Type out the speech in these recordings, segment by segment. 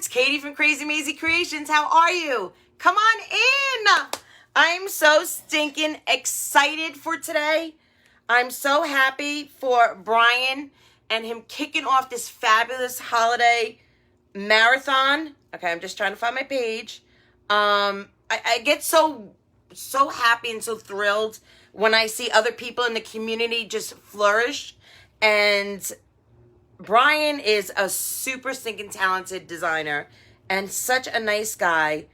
it's Katie from Krazy Mazie Kreations. How are you? Come on in. I'm so stinking excited for today. I'm so happy for Brian and him kicking off this fabulous holiday marathon. Okay, I'm just trying to find my page. I get so happy and so thrilled when I see other people in the community just flourish. And Brian is a super stinking talented designer and such a nice guy.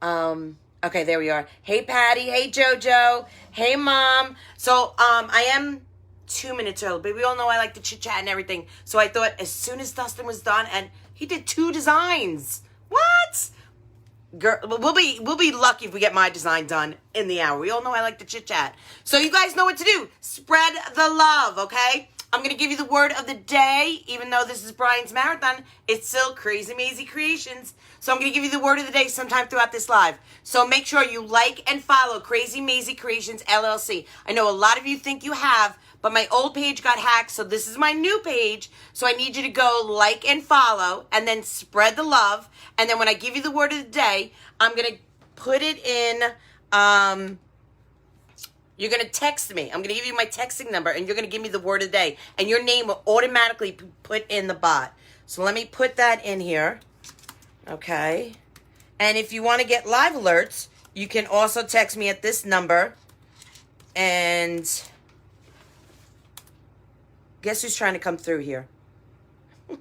Okay, there we are. Hey, Patty. Hey, Jojo. Hey, Mom. So, I am 2 minutes early, but we all know I like to chit-chat and everything. So I thought as soon as Dustin was done, and he did 2 designs. What? Girl, we'll be lucky if we get my design done in the hour. We all know I like to chit-chat. So you guys know what to do. Spread the love, okay? I'm going to give you the word of the day. Even though this is Brian's marathon, it's still Krazy Mazie Kreations. So I'm going to give you the word of the day sometime throughout this live. So make sure you like and follow Krazy Mazie Kreations, LLC. I know a lot of you think you have, but my old page got hacked, so this is my new page. So I need you to go like and follow, and then spread the love. And then when I give you the word of the day, I'm going to put it in... You're going to text me. I'm going to give you my texting number, and you're going to give me the word of the day. And your name will automatically be put in the bot. So let me put that in here. Okay. And if you want to get live alerts, you can also text me at this number. And guess who's trying to come through here?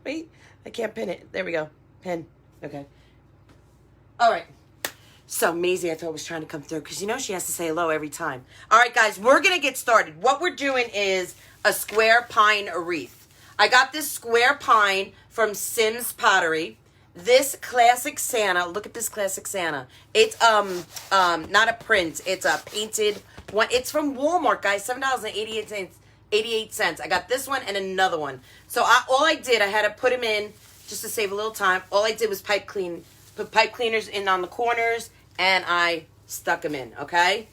Wait, I can't pin it. There we go. Pin. Okay. All right. So, Maisie, I thought was trying to come through because, you know, she has to say hello every time. All right, guys, we're going to get started. What we're doing is a square pine wreath. I got this square pine from Sims Pottery. This classic Santa, look at this classic Santa. It's not a print. It's a painted one. It's from Walmart, guys, $7.88. I got this one and another one. So, all I did, I had to put them in just to save a little time. All I did was put pipe cleaners in on the corners, and I stuck them in, okay?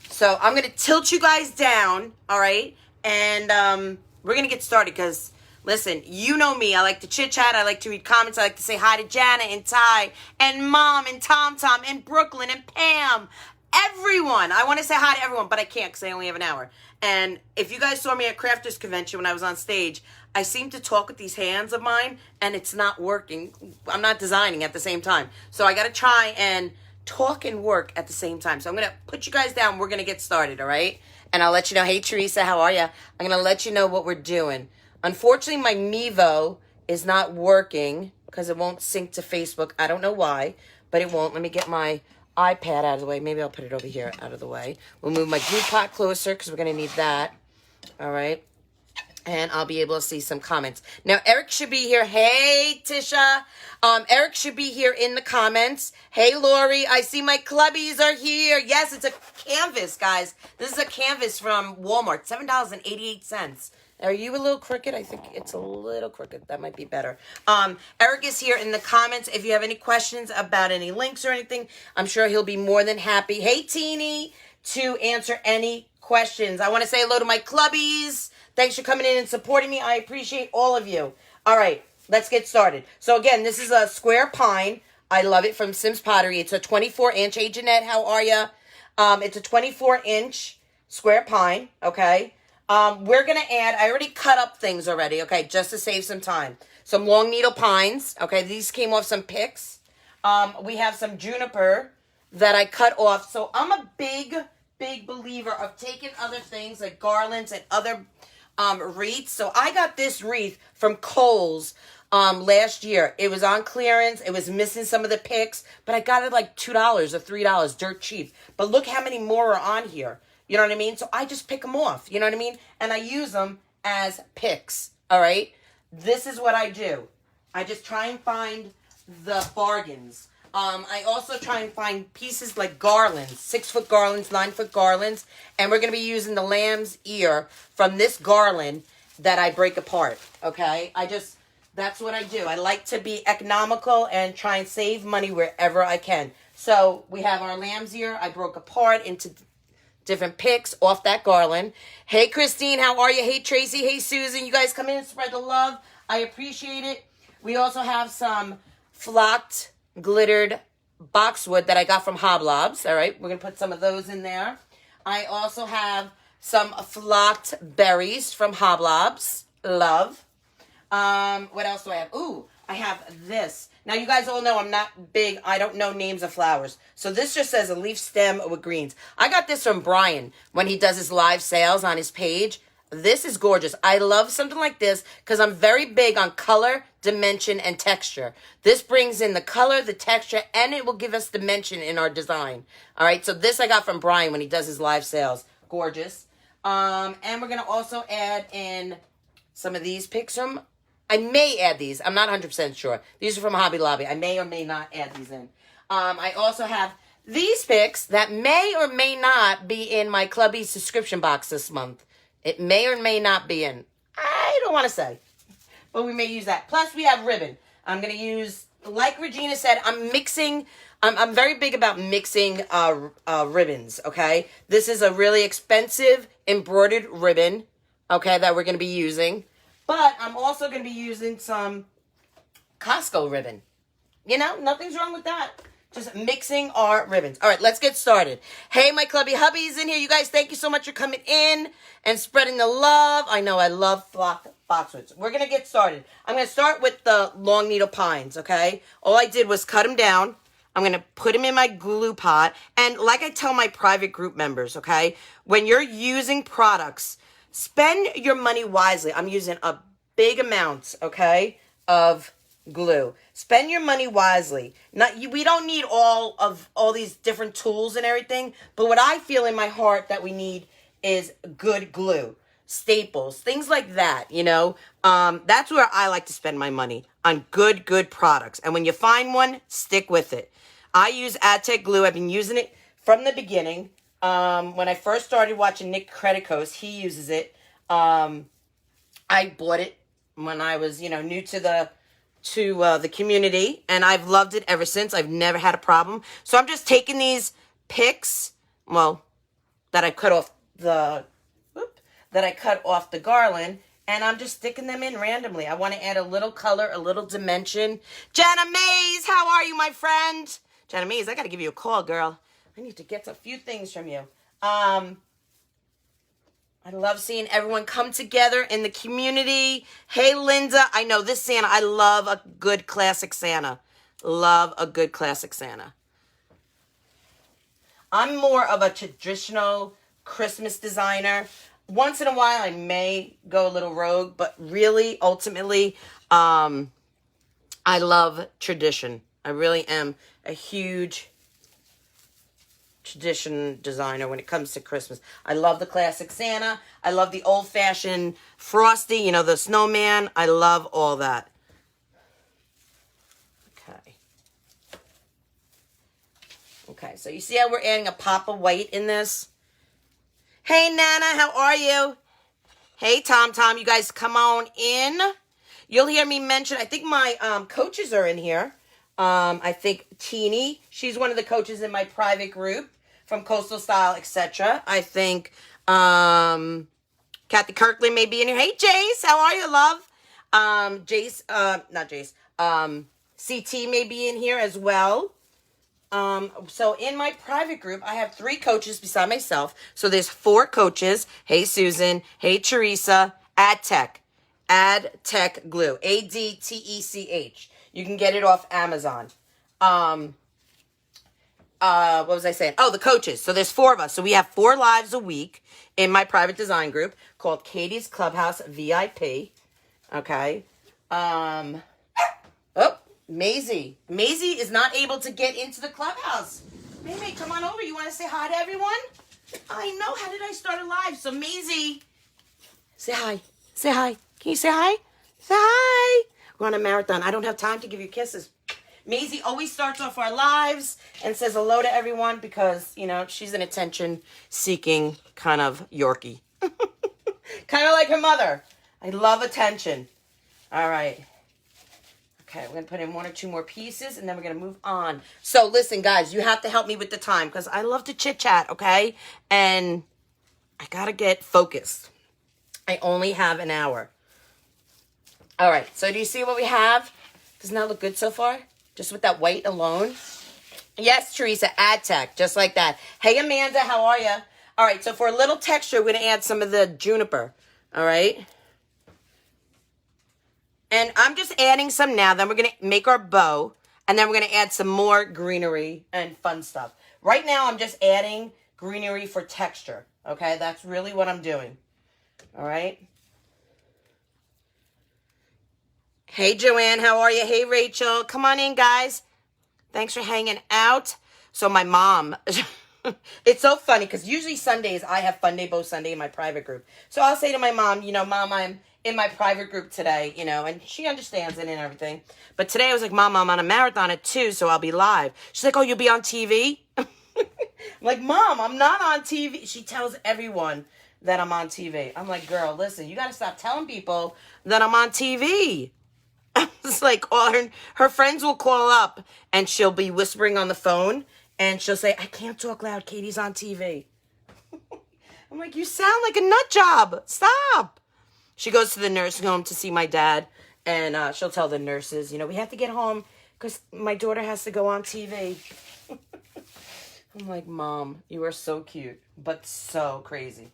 So I'm going to tilt you guys down, all right? And we're going to get started because, listen, you know me. I like to chit-chat. I like to read comments. I like to say hi to Jana and Ty and Mom and Tom and Brooklyn and Pam. Everyone. I want to say hi to everyone, but I can't because I only have an hour. And if you guys saw me at Crafters Convention when I was on stage, I seem to talk with these hands of mine, and it's not working. I'm not designing at the same time. So I got to try and talk and work at the same time. So I'm going to put you guys down. We're going to get started, all right? And I'll let you know. Hey, Teresa, how are you? I'm going to let you know what we're doing. Unfortunately, my Mevo is not working because it won't sync to Facebook. I don't know why, but it won't. Let me get my iPad out of the way. Maybe I'll put it over here out of the way. We'll move my glue pot closer because we're going to need that. All right. And I'll be able to see some comments. Now, Eric should be here. Hey, Tisha. Eric should be here in the comments. Hey, Lori. I see my clubbies are here. Yes, it's a canvas, guys. This is a canvas from Walmart. $7.88. Are you a little crooked? I think it's a little crooked. That might be better. Eric is here in the comments. If you have any questions about any links or anything, I'm sure he'll be more than happy. Hey, Teeny, to answer any questions. I want to say hello to my clubbies. Thanks for coming in and supporting me. I appreciate all of you. All right, let's get started. So again, this is a square pine. I love it from Sims Pottery. It's a 24-inch. Hey, Jeanette, how are you? It's a 24-inch square pine, okay? We're going to add, I already cut up things already, okay, just to save some time. Some long needle pines, okay? These came off some picks. We have some juniper that I cut off. So I'm a big believer of taking other things like garlands and other wreaths. So I got this wreath from Kohl's last year. It was on clearance. It was missing some of the picks, but I got it like $2 or $3, dirt cheap. But look how many more are on here. You know what I mean? So I just pick them off. You know what I mean? And I use them as picks. All right? This is what I do. I just try and find the bargains. I also try and find pieces like garlands, 6-foot garlands, 9-foot garlands, and we're going to be using the lamb's ear from this garland that I break apart, okay? That's what I do. I like to be economical and try and save money wherever I can. So we have our lamb's ear. I broke apart into different picks off that garland. Hey, Christine, how are you? Hey, Tracy. Hey, Susan. You guys come in and spread the love. I appreciate it. We also have some flocked glittered boxwood that I got from Hoblobs. All right, we're going to put some of those in there. I also have some flocked berries from Hoblobs. Love. What else do I have? Ooh, I have this. Now, you guys all know I'm not big. I don't know names of flowers. So this just says a leaf stem with greens. I got this from Brian when he does his live sales on his page. This is gorgeous. I love something like this because I'm very big on color, dimension, and texture. This brings in the color, the texture, and it will give us dimension in our design. All right, so this I got from Brian when he does his live sales. Gorgeous. And we're going to also add in some of these picks from... I may add these. I'm not 100% sure. These are from Hobby Lobby. I may or may not add these in. I also have these picks that may or may not be in my Clubby subscription box this month. It may or may not be in. I don't want to say. But we may use that. Plus, we have ribbon. I'm going to use, like Regina said, I'm very big about mixing ribbons, okay? This is a really expensive embroidered ribbon, okay, that we're going to be using. But I'm also going to be using some Costco ribbon. You know, nothing's wrong with that. Just mixing our ribbons. All right, let's get started. Hey, my clubby hubbies in here. You guys, thank you so much for coming in and spreading the love. I know I love flocked boxwoods. We're going to get started. I'm going to start with the long needle pines, okay? All I did was cut them down. I'm going to put them in my glue pot. And like I tell my private group members, okay, when you're using products, spend your money wisely. I'm using a big amount, okay, of glue. Spend your money wisely. We don't need all these different tools and everything, but what I feel in my heart that we need is good glue, staples, things like that, you know. That's where I like to spend my money, on good products. And when you find one, stick with it. I use Adtech glue. I've been using it from the beginning. When I first started watching Nick Creticos, he uses it. I bought it when I was, new to the community, and I've loved it ever since. I've never had a problem. So I'm just taking these picks, that I cut off the garland, and I'm just sticking them in randomly. I want to add a little color, a little dimension. Jana Maze, how are you, my friend? Jana Maze, I got to give you a call, girl. I need to get a few things from you. I love seeing everyone come together in the community. Hey, Linda. I know this Santa. I love a good classic Santa. Love a good classic Santa. I'm more of a traditional Christmas designer. Once in a while, I may go a little rogue, but really, ultimately, I love tradition. I really am a huge tradition designer when it comes to Christmas. I love the classic Santa. I love the old-fashioned Frosty, the snowman. I love all that. Okay, so you see how we're adding a pop of white in this? Hey, Nana, how are you? Hey, Tom, you guys come on in. You'll hear me mention, I think my coaches are in here. I think Teeny, she's one of the coaches in my private group from Coastal Style, etc. I think Kathy Kirkland may be in here. Hey, Jace, how are you, love? CT may be in here as well. So in my private group, I have 3 coaches beside myself. So there's 4 coaches. Hey, Susan. Hey, Teresa. Adtech glue. ADTECH. You can get it off Amazon. What was I saying? Oh, the coaches. So there's 4 of us. So we have 4 lives a week in my private design group called Katie's Clubhouse VIP. Okay. Oh, Mazie. Mazie is not able to get into the clubhouse. May, come on over. You want to say hi to everyone? I know. How did I start a live? So Mazie, say hi. Say hi. Can you say hi? Say hi. We're on a marathon. I don't have time to give you kisses. Mazie always starts off our lives and says hello to everyone because, she's an attention-seeking kind of Yorkie. Kind of like her mother. I love attention. All right. Okay, we're going to put in 1 or 2 more pieces, and then we're going to move on. So, listen, guys, you have to help me with the time because I love to chit-chat, okay? And I got to get focused. I only have an hour. All right, so do you see what we have? Doesn't that look good so far? just with that white alone. Yes, Teresa, Adtech, just like that. Hey, Amanda, how are you? All right, so for a little texture, we're going to add some of the juniper, all right? And I'm just adding some now. Then we're going to make our bow, and then we're going to add some more greenery and fun stuff. Right now, I'm just adding greenery for texture, okay? That's really what I'm doing, all right? Hey, Joanne, how are you? Hey, Rachel. Come on in, guys. Thanks for hanging out. So my mom, it's so funny because usually Sundays I have Fun Day Bow Sunday in my private group. So I'll say to my mom, you know, Mom, I'm in my private group today, you know, and she understands it and everything. But today I was like, Mom, I'm on a marathon at 2, so I'll be live. She's like, oh, you'll be on TV? I'm like, Mom, I'm not on TV. She tells everyone that I'm on TV. I'm like, girl, listen, you got to stop telling people that I'm on TV. It's like all her friends will call up and she'll be whispering on the phone and she'll say, I can't talk loud. Katie's on TV. I'm like, you sound like a nut job. Stop. She goes to the nursing home to see my dad and she'll tell the nurses, you know, we have to get home because my daughter has to go on TV. I'm like, Mom, you are so cute, but so crazy.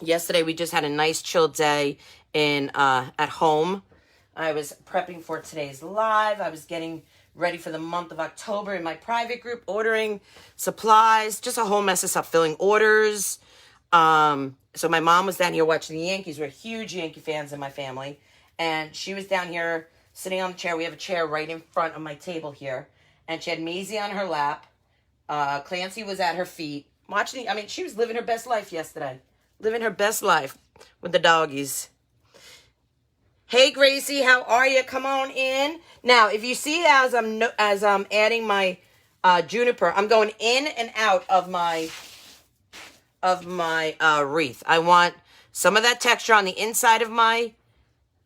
Yesterday, we just had a nice chill day at home. I was prepping for today's live. I was getting ready for the month of October in my private group, ordering supplies, just a whole mess of stuff, filling orders. So my mom was down here watching the Yankees. We're huge Yankee fans in my family. And she was down here sitting on the chair. We have a chair right in front of my table here. And she had Maisie on her lap. Clancy was at her feet. She was living her best life yesterday. Living her best life with the doggies. Hey, Gracie, how are you? Come on in. Now, if you see as I'm adding my juniper, I'm going in and out of my wreath. I want some of that texture on the inside of my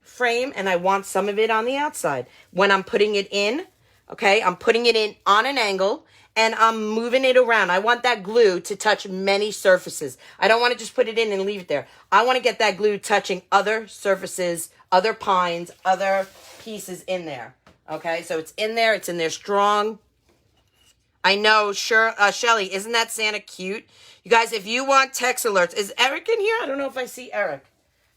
frame, and I want some of it on the outside. When I'm putting it in, okay, I'm putting it in on an angle, and I'm moving it around. I want that glue to touch many surfaces. I don't want to just put it in and leave it there. I want to get that glue touching other surfaces, other pines, other pieces in there. Okay, so it's in there strong. I know, sure, Shelly, isn't that Santa cute? You guys, if you want text alerts, is Eric in here? I don't know if I see Eric.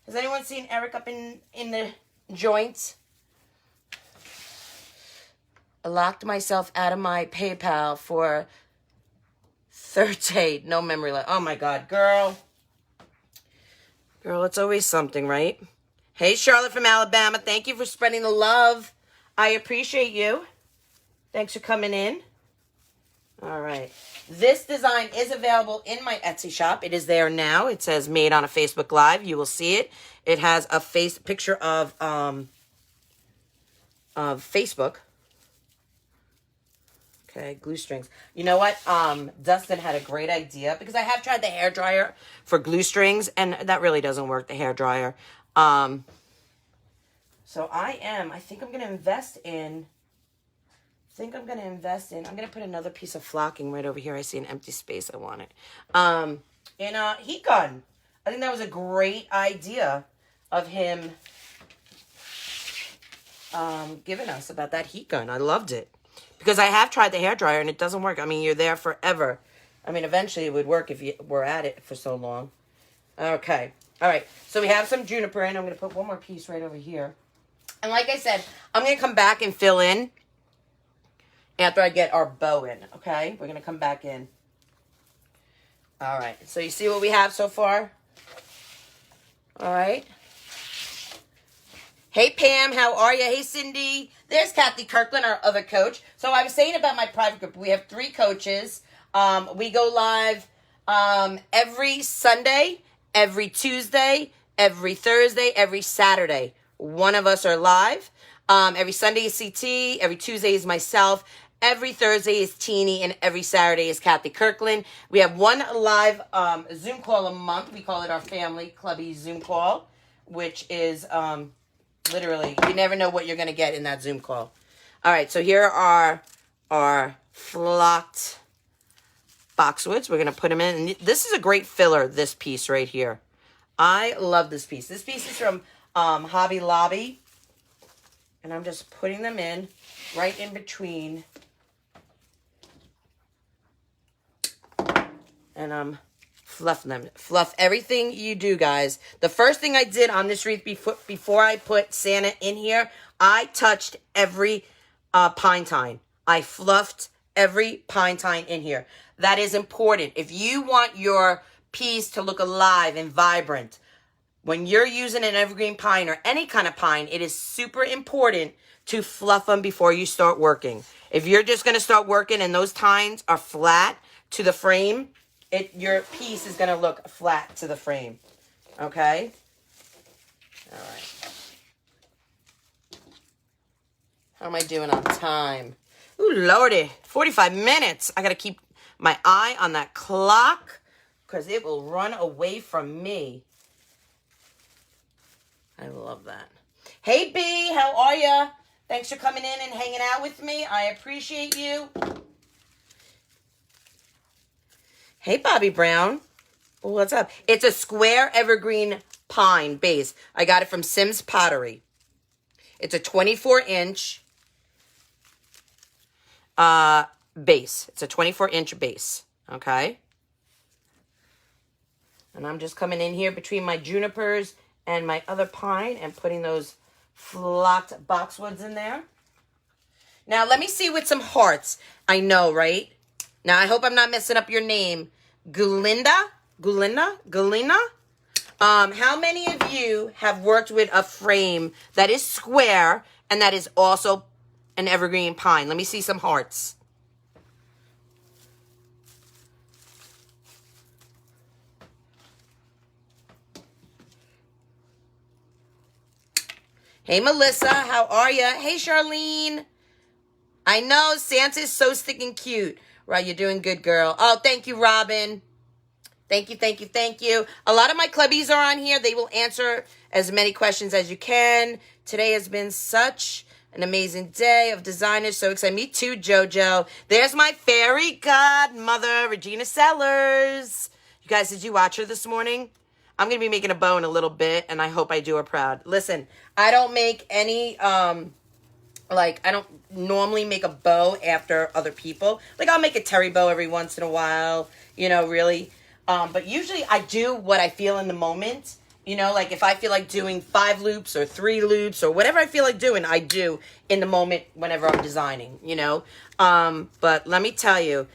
Has anyone seen Eric up in the joints? I locked myself out of my PayPal for third date. No memory left. Oh, my God. Girl, it's always something, right? Hey, Charlotte from Alabama. Thank you for spreading the love. I appreciate you. Thanks for coming in. All right. This design is available in my Etsy shop. It is there now. It says made on a Facebook Live. You will see it. It has a picture of Facebook. Okay, glue strings. You know what? Dustin had a great idea because I have tried the hairdryer for glue strings and that really doesn't work, the hairdryer. So I think I'm going to invest in, I'm going to put another piece of flocking right over here. I see an empty space. I want it. In a heat gun. I think that was a great idea of him giving us about that heat gun. I loved it. Because I have tried the hairdryer and it doesn't work. I mean, you're there forever. I mean, eventually it would work if you were at it for so long. Okay. All right. So we have some juniper in. I'm going to put one more piece right over here. And like I said, I'm going to come back and fill in after I get our bow in. Okay? We're going to come back in. All right. So you see what we have so far? All right. Hey, Pam, how are you? Hey, Cindy. There's Kathy Kirkland, our other coach. So I was saying about my private group, we have 3 coaches. We go live every Sunday, every Tuesday, every Thursday, every Saturday. One of us are live. Every Sunday is CT. Every Tuesday is myself. Every Thursday is Teeny. And every Saturday is Kathy Kirkland. We have one live Zoom call a month. We call it our family clubby Zoom call, which is... literally, you never know what you're going to get in that Zoom call. All right, so here are our flocked boxwoods. We're going to put them in. And this is a great filler, this piece right here. I love this piece. This piece is from Hobby Lobby. And I'm just putting them in right in between. And I'm fluffing them. Fluff everything you do, guys. The first thing I did on this wreath before I put Santa in here, I touched every pine tine. I fluffed every pine tine in here. That is important. If you want your piece to look alive and vibrant, when you're using an evergreen pine or any kind of pine, it is super important to fluff them before you start working. If you're just going to start working and those tines are flat to the frame, your piece is going to look flat to the frame. Okay? All right. How am I doing on time? Ooh, lordy. 45 minutes. I got to keep my eye on that clock because it will run away from me. I love that. Hey, B, how are ya? Thanks for coming in and hanging out with me. I appreciate you. Hey, Bobby Brown. What's up? It's a square evergreen pine base. I got it from Sims Pottery. It's a 24-inch base. It's a 24-inch base. Okay? And I'm just coming in here between my junipers and my other pine and putting those flocked boxwoods in there. Now, let me see with some hearts. I know, right? Now, I hope I'm not messing up your name. Galina? How many of you have worked with a frame that is square and that is also an evergreen pine? Let me see some hearts. Hey, Melissa, how are you? Hey, Charlene. I know, Santa's so stinking cute. Right, you're doing good, girl. Oh, thank you, Robin. Thank you, thank you, thank you. A lot of my clubbies are on here. They will answer as many questions as you can. Today has been such an amazing day of designers. So excited. Me too, JoJo. There's my fairy godmother, Regina Sellers. You guys, did you watch her this morning? I'm going to be making a bow in a little bit, and I hope I do her proud. Listen, I don't make any, I don't normally make a bow after other people. Like, I'll make a terry bow every once in a while, you know, really. But usually I do what I feel in the moment. You know, like if I feel like doing 5 loops or 3 loops or whatever I feel like doing, I do in the moment whenever I'm designing, you know. But let me tell you,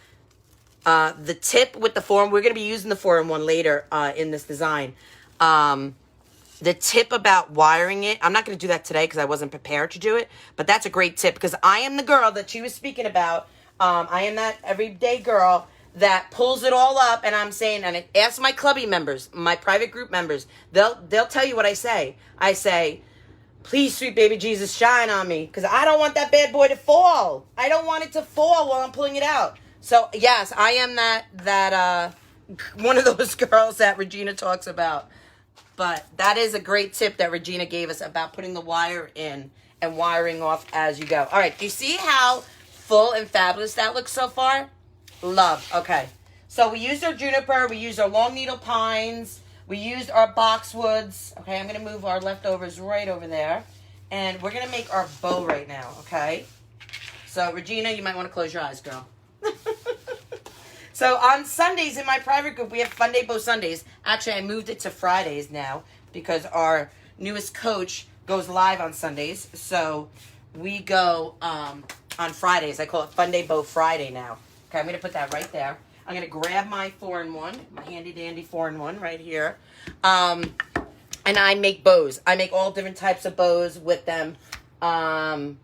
the tip with the form, we're going to be using the 4-in-1 later in this design. The tip about wiring it, I'm not going to do that today because I wasn't prepared to do it, but that's a great tip because I am the girl that she was speaking about. I am that everyday girl that pulls it all up, and I'm saying, and ask my clubby members, my private group members, they'll tell you what I say. I say, please, sweet baby Jesus, shine on me because I don't want that bad boy to fall. I don't want it to fall while I'm pulling it out. So, yes, I am that one of those girls that Regina talks about. But that is a great tip that Regina gave us about putting the wire in and wiring off as you go. All right, do you see how full and fabulous that looks so far? Love. Okay, so we used our juniper, we used our long needle pines, we used our boxwoods. Okay, I'm going to move our leftovers right over there. And we're going to make our bow right now, okay? So, Regina, you might want to close your eyes, girl. So on Sundays in my private group, we have Fun Day Bow Sundays. Actually, I moved it to Fridays now because our newest coach goes live on Sundays. So we go on Fridays. I call it Fun Day Bow Friday now. Okay, I'm going to put that right there. I'm going to grab my 4-in-1, my handy-dandy 4-in-1 right here. And I make bows. I make all different types of bows with them. And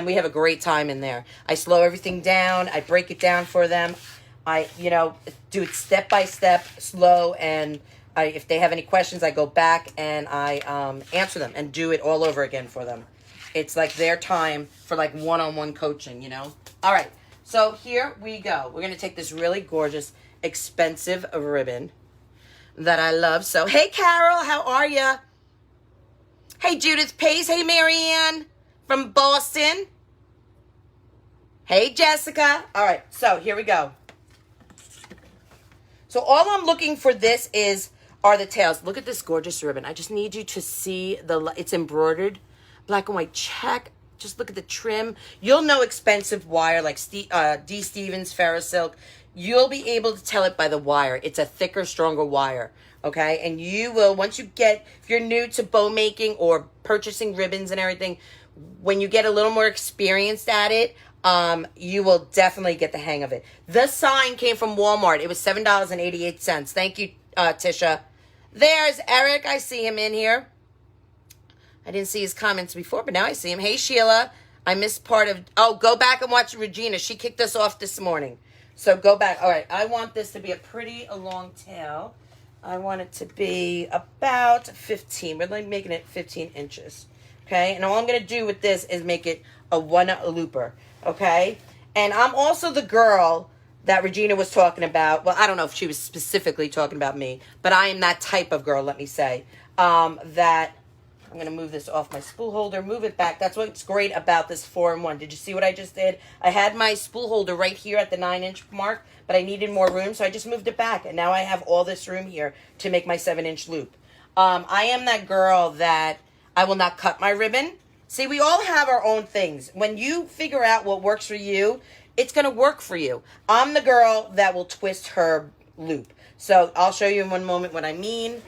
we have a great time in there. I slow everything down. I break it down for them. I, do it step by step, slow, and if they have any questions, I go back and I answer them and do it all over again for them. It's like their time for like one-on-one coaching, All right, so here we go. We're going to take this really gorgeous, expensive ribbon that I love. So, hey, Carol, how are ya? Hey, Judith Pace. Hey, Marianne from Boston. Hey, Jessica. All right, so here we go. So all I'm looking for are the tails. Look at this gorgeous ribbon. I just need you to see it's embroidered black and white check. just look at the trim. You'll know expensive wire like D. Stevens, Ferrosilk. You'll be able to tell it by the wire. It's a thicker, stronger wire. Okay, and you will, once you get, if you're new to bow making or purchasing ribbons and everything, when you get a little more experienced at it, you will definitely get the hang of it. The sign came from Walmart. It was $7.88. Thank you, Tisha. There's Eric. I see him in here. I didn't see his comments before, but now I see him. Hey, Sheila. I missed part of, oh, go back and watch Regina. She kicked us off this morning. So go back. All right, I want this to be a long tail. I want it to be about 15. We're like making it 15 inches. Okay, and all I'm going to do with this is make it a one looper. Okay, and I'm also the girl that Regina was talking about. Well, I don't know if she was specifically talking about me, but I am that type of girl, let me say. That I'm going to move this off my spool holder, move it back. That's what's great about this 4-in-1. Did you see what I just did? I had my spool holder right here at the 9-inch mark, but I needed more room, so I just moved it back. And now I have all this room here to make my 7-inch loop. I am that girl that I will not cut my ribbon. See, we all have our own things. When you figure out what works for you, it's going to work for you. I'm the girl that will twist her loop. So I'll show you in one moment what I mean.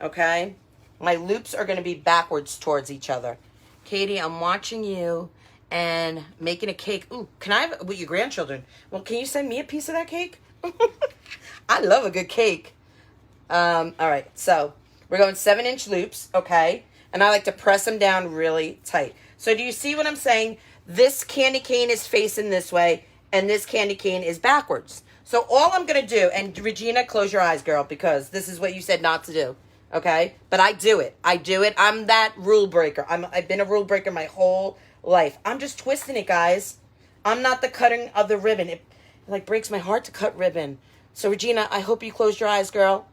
Okay. My loops are going to be backwards towards each other. Katie, I'm watching you and making a cake. Ooh, can I have with your grandchildren? Well, can you send me a piece of that cake? I love a good cake. All right, so we're going 7-inch loops, okay? And I like to press them down really tight. So do you see what I'm saying? This candy cane is facing this way, and this candy cane is backwards. So all I'm going to do, and Regina, close your eyes, girl, because this is what you said not to do. Okay, but I do it. I do it. I'm that rule breaker. I've been a rule breaker my whole life. I'm just twisting it, guys. I'm not the cutting of the ribbon. It like breaks my heart to cut ribbon. So Regina, I hope you closed your eyes, girl.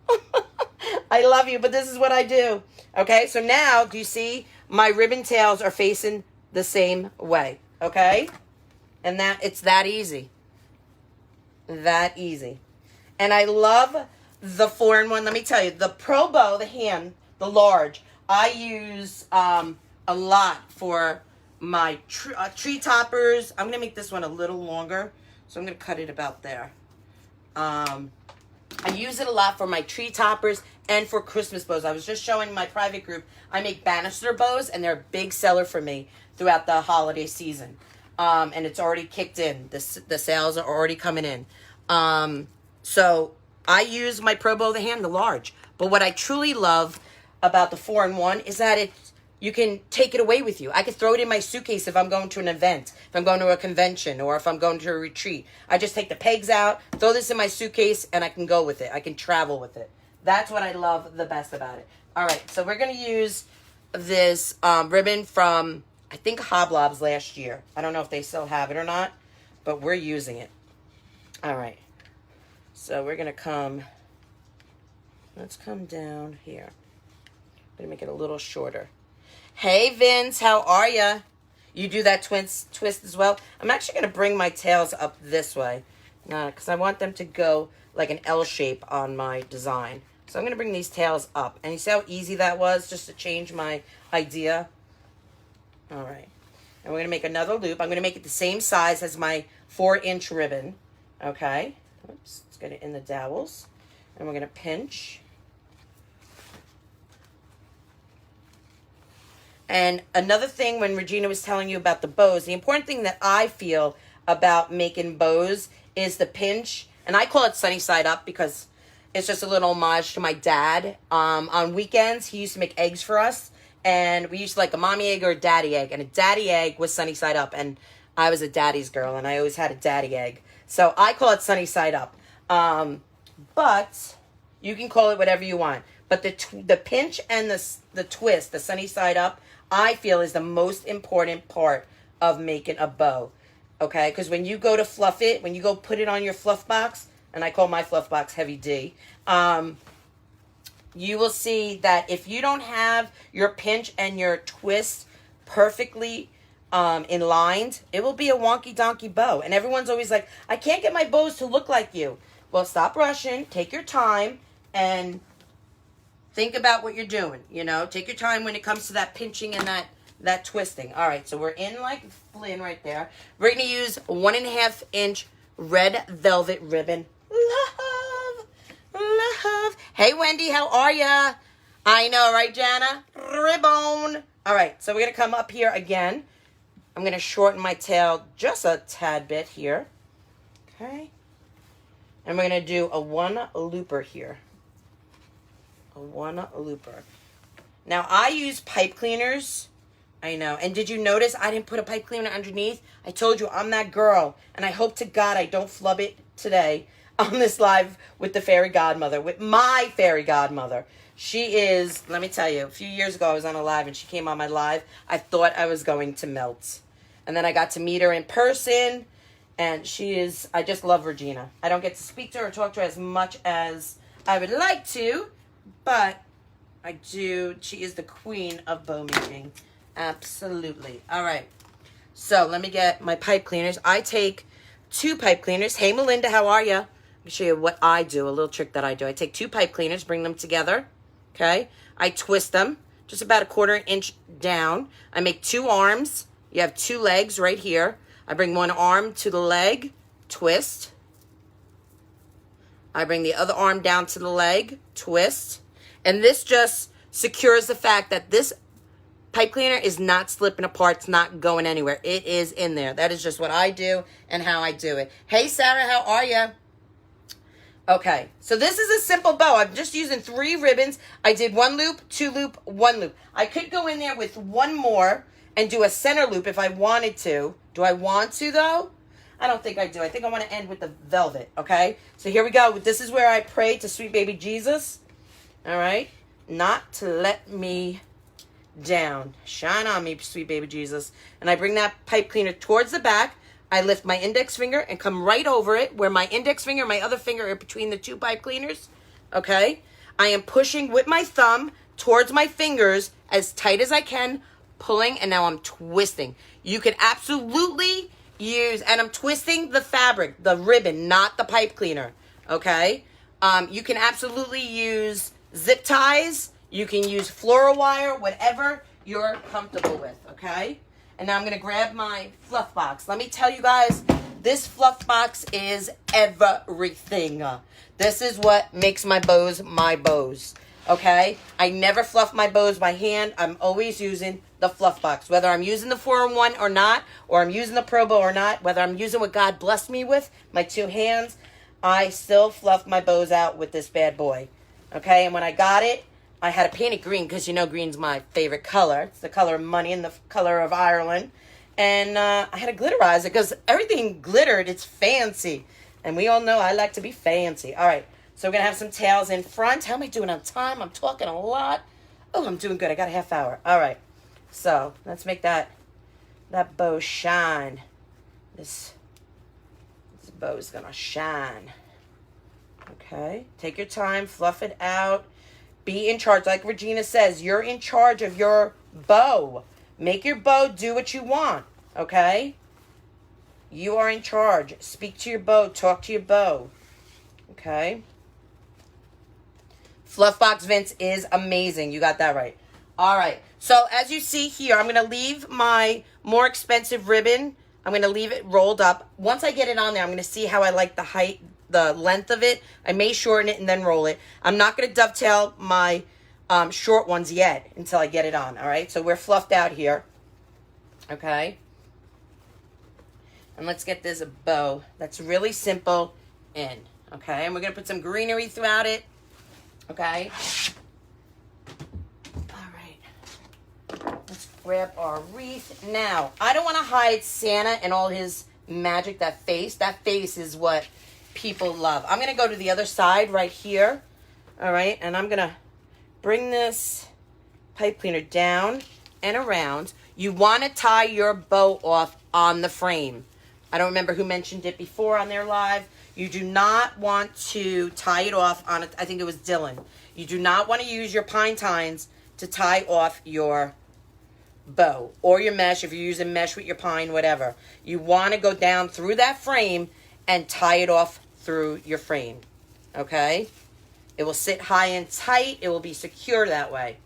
I love you, but this is what I do. Okay, so now do you see my ribbon tails are facing the same way? Okay, and that it's that easy. That easy, and I love the 4-in-1. Let me tell you, the Pro Bow, the large, I use a lot for my tree toppers. I'm going to make this one a little longer, so I'm going to cut it about there. I use it a lot for my tree toppers and for Christmas bows. I was just showing my private group, I make banister bows, and they're a big seller for me throughout the holiday season. And it's already kicked in. The sales are already coming in. So I use my Pro Bow, the large. But what I truly love about the 4-in-1 is that you can take it away with you. I can throw it in my suitcase if I'm going to an event, if I'm going to a convention, or if I'm going to a retreat. I just take the pegs out, throw this in my suitcase, and I can go with it. I can travel with it. That's what I love the best about it. All right, so we're going to use this ribbon from, I think, Hoblob's last year. I don't know if they still have it or not, but we're using it. All right. So we're going to let's come down here. I'm going to make it a little shorter. Hey, Vince, how are ya? You do that twist as well? I'm actually going to bring my tails up this way because I want them to go like an L shape on my design. So I'm going to bring these tails up. And you see how easy that was just to change my idea? All right. And we're going to make another loop. I'm going to make it the same size as my 4-inch ribbon. Okay. Oops. Get it in the dowels, and we're going to pinch. And another thing, when Regina was telling you about the bows, the important thing that I feel about making bows is the pinch, and I call it sunny side up because it's just a little homage to my dad. On weekends, he used to make eggs for us, and we used to like a mommy egg or a daddy egg, and a daddy egg was sunny side up, and I was a daddy's girl, and I always had a daddy egg, so I call it sunny side up. But you can call it whatever you want. But the pinch and the twist, the sunny side up, I feel is the most important part of making a bow. Okay? Because when you go to fluff it, when you go put it on your fluff box, and I call my fluff box Heavy D, you will see that if you don't have your pinch and your twist perfectly in lined, it will be a wonky donkey bow. And everyone's always like, I can't get my bows to look like you. Well, stop rushing, take your time, and think about what you're doing, you know. Take your time when it comes to that pinching and that twisting. All right, so we're in like Flynn right there. We're going to use 1.5 inch red velvet ribbon. Love. Hey, Wendy, how are ya? I know, right, Jana? Ribbon. All right, so we're going to come up here again. I'm going to shorten my tail just a tad bit here. Okay. And we're going to do a 1 looper here. A 1 looper. Now, I use pipe cleaners. I know. And did you notice I didn't put a pipe cleaner underneath? I told you I'm that girl. And I hope to God I don't flub it today on this live with the fairy godmother, with my fairy godmother. She is, let me tell you, a few years ago I was on a live and she came on my live. I thought I was going to melt. And then I got to meet her in person. And she is, I just love Regina. I don't get to speak to her or talk to her as much as I would like to. But I do. She is the queen of bow making. Absolutely. All right. So let me get my pipe cleaners. I take 2 pipe cleaners. Hey, Melinda, how are you? Let me show you what I do, a little trick that I do. I take 2 pipe cleaners, bring them together. Okay. I twist them just about a 1/4 inch down. I make 2 arms. You have 2 legs right here. I bring 1 arm to the leg, twist. I bring the other arm down to the leg, twist. And this just secures the fact that this pipe cleaner is not slipping apart. It's not going anywhere. It is in there. That is just what I do and how I do it. Hey, Sarah, how are you? Okay, so this is a simple bow. I'm just using 3 ribbons. I did 1 loop, 2 loop, 1 loop. I could go in there with 1 more and do a center loop if I wanted to. Do I want to, though? I don't think I do. I think I want to end with the velvet, okay? So here we go. This is where I pray to sweet baby Jesus, all right? Not to let me down. Shine on me, sweet baby Jesus. And I bring that pipe cleaner towards the back. I lift my index finger and come right over it where my index finger and my other finger are between the 2 pipe cleaners, okay? I am pushing with my thumb towards my fingers as tight as I can, pulling, and now I'm twisting. You can absolutely use, and I'm twisting the fabric, the ribbon, not the pipe cleaner, okay? You can absolutely use zip ties. You can use floral wire, whatever you're comfortable with, okay? And now I'm going to grab my fluff box. Let me tell you guys, this fluff box is everything. This is what makes my bows, okay? I never fluff my bows by hand. I'm always using the fluff box. Whether I'm using the 4-in-1 or not, or I'm using the Pro Bow or not, whether I'm using what God blessed me with, my 2 hands, I still fluff my bows out with this bad boy, okay? And when I got it, I had to paint it green because you know green's my favorite color. It's the color of money and the color of Ireland. And I had to glitterize it because everything glittered. It's fancy. And we all know I like to be fancy. All right. So we're going to have some tails in front. How am I doing on time? I'm talking a lot. Oh, I'm doing good. I got a half hour. All right. So let's make that bow shine. This bow is going to shine. Okay. Take your time. Fluff it out. Be in charge. Like Regina says, you're in charge of your bow. Make your bow do what you want, okay? You are in charge. Speak to your bow. Talk to your bow, okay? Fluff Box Vince is amazing. You got that right. All right. So as you see here, I'm going to leave my more expensive ribbon. I'm going to leave it rolled up. Once I get it on there, I'm going to see how I like the height, the length of it. I may shorten it and then roll it. I'm not going to dovetail my short ones yet until I get it on, all right? So we're fluffed out here, okay? And let's get this bow that's really simple in, okay? And we're going to put some greenery throughout it, okay? All right. Let's grab our wreath. Now, I don't want to hide Santa and all his magic, that face. That face is what people love. I'm going to go to the other side right here, all right? And I'm going to bring this pipe cleaner down and around. You want to tie your bow off on the frame. I don't remember who mentioned it before on their live. You do not want to tie it off on it. I think it was Dylan. You do not want to use your pine tines to tie off your bow or your mesh. If you're using mesh with your pine, whatever. You want to go down through that frame and tie it off through your frame. Okay? It will sit high and tight. It will be secure that way.